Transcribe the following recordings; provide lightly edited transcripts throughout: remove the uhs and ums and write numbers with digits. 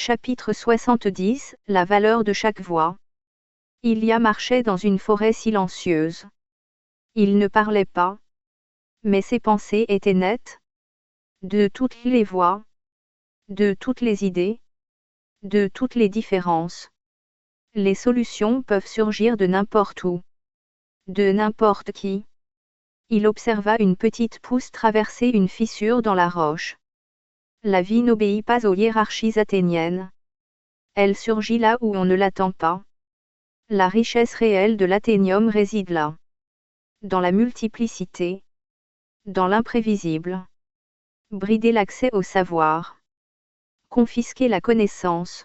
Chapitre 70 – La valeur de chaque voix. Ilia marchait dans une forêt silencieuse. Il ne parlait pas. Mais ses pensées étaient nettes. De toutes les voix. De toutes les idées. De toutes les différences. Les solutions peuvent surgir de n'importe où. De n'importe qui. Il observa une petite pousse traverser une fissure dans la roche. La vie n'obéit pas aux hiérarchies athéniennes. Elle surgit là où on ne l'attend pas. La richesse réelle de l'athénium réside là. Dans la multiplicité. Dans l'imprévisible. Brider l'accès au savoir. Confisquer la connaissance.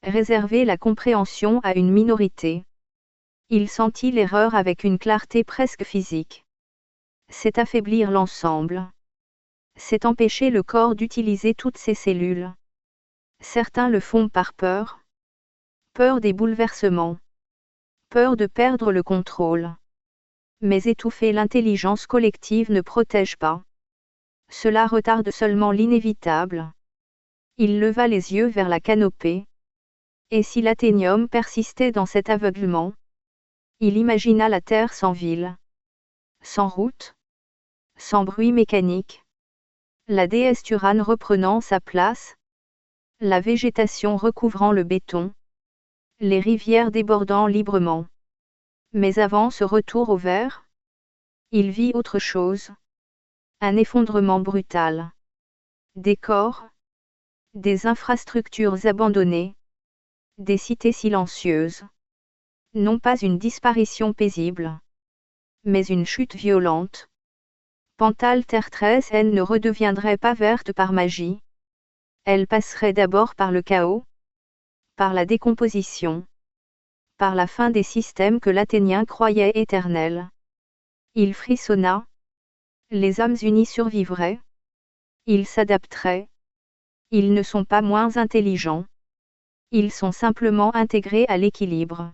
Réserver la compréhension à une minorité. Il sentit l'erreur avec une clarté presque physique. C'est affaiblir l'ensemble. C'est empêcher le corps d'utiliser toutes ses cellules. Certains le font par peur. Peur des bouleversements. Peur de perdre le contrôle. Mais étouffer l'intelligence collective ne protège pas. Cela retarde seulement l'inévitable. Il leva les yeux vers la canopée. Et si l'athénium persistait dans cet aveuglement? Il imagina la terre sans ville. Sans route. Sans bruit mécanique. La déesse Turane reprenant sa place. La végétation recouvrant le béton. Les rivières débordant librement. Mais avant ce retour au vert, il vit autre chose. Un effondrement brutal. Des corps. Des infrastructures abandonnées. Des cités silencieuses. Non pas une disparition paisible. Mais une chute violente. Pantal Terre 13N ne redeviendrait pas verte par magie. Elle passerait d'abord par le chaos. Par la décomposition. Par la fin des systèmes que l'Athénien croyait éternels. Il frissonna. Les hommes unis survivraient. Ils s'adapteraient. Ils ne sont pas moins intelligents. Ils sont simplement intégrés à l'équilibre.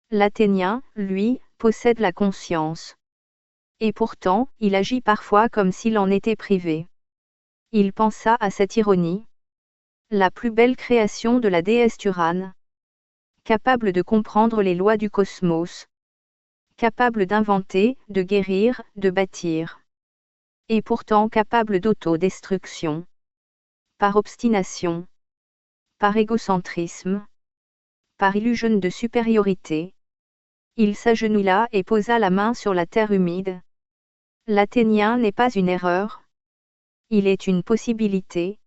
L'Athénien, lui, possède la conscience. Et pourtant, il agit parfois comme s'il en était privé. Il pensa à cette ironie. La plus belle création de la déesse Turane. Capable de comprendre les lois du cosmos. Capable d'inventer, de guérir, de bâtir. Et pourtant capable d'autodestruction. Par obstination. Par égocentrisme. Par illusion de supériorité. Il s'agenouilla et posa la main sur la terre humide. L'Athénien n'est pas une erreur. Il est une possibilité.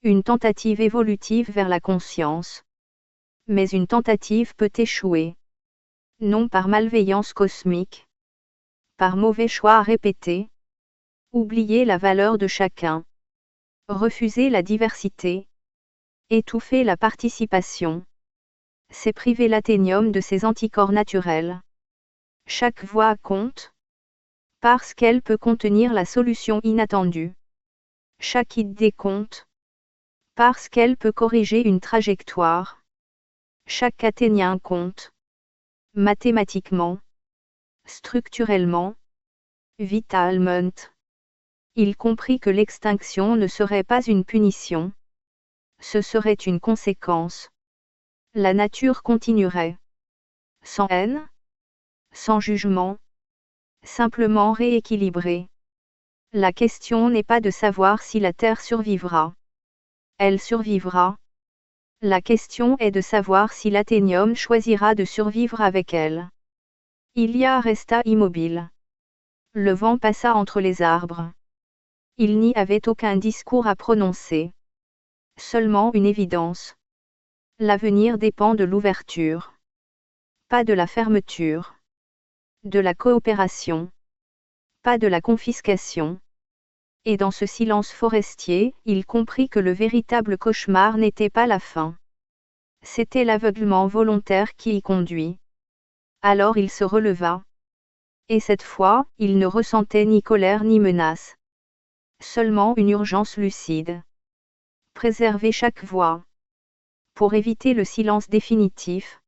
Une tentative évolutive vers la conscience. Mais une tentative peut échouer. Non par malveillance cosmique. Par mauvais choix répétés. Oublier la valeur de chacun. Refuser la diversité. Étouffer la participation. C'est priver l'athénium de ses anticorps naturels. Chaque voix compte. Parce qu'elle peut contenir la solution inattendue. Chaque idée compte. Parce qu'elle peut corriger une trajectoire. Chaque athénien compte. Mathématiquement. Structurellement. Vitalement. Il comprit que l'extinction ne serait pas une punition. Ce serait une conséquence. La nature continuerait. Sans haine. Sans jugement. Simplement rééquilibrée. La question n'est pas de savoir si la Terre survivra. Elle survivra. La question est de savoir si l'athénium choisira de survivre avec elle. Ilia resta immobile. Le vent passa entre les arbres. Il n'y avait aucun discours à prononcer. Seulement une évidence. L'avenir dépend de l'ouverture. Pas de la fermeture. De la coopération. Pas de la confiscation. Et dans ce silence forestier, il comprit que le véritable cauchemar n'était pas la fin. C'était l'aveuglement volontaire qui y conduit. Alors il se releva. Et cette fois, il ne ressentait ni colère ni menace. Seulement une urgence lucide. Préserver chaque voix. Pour éviter le silence définitif.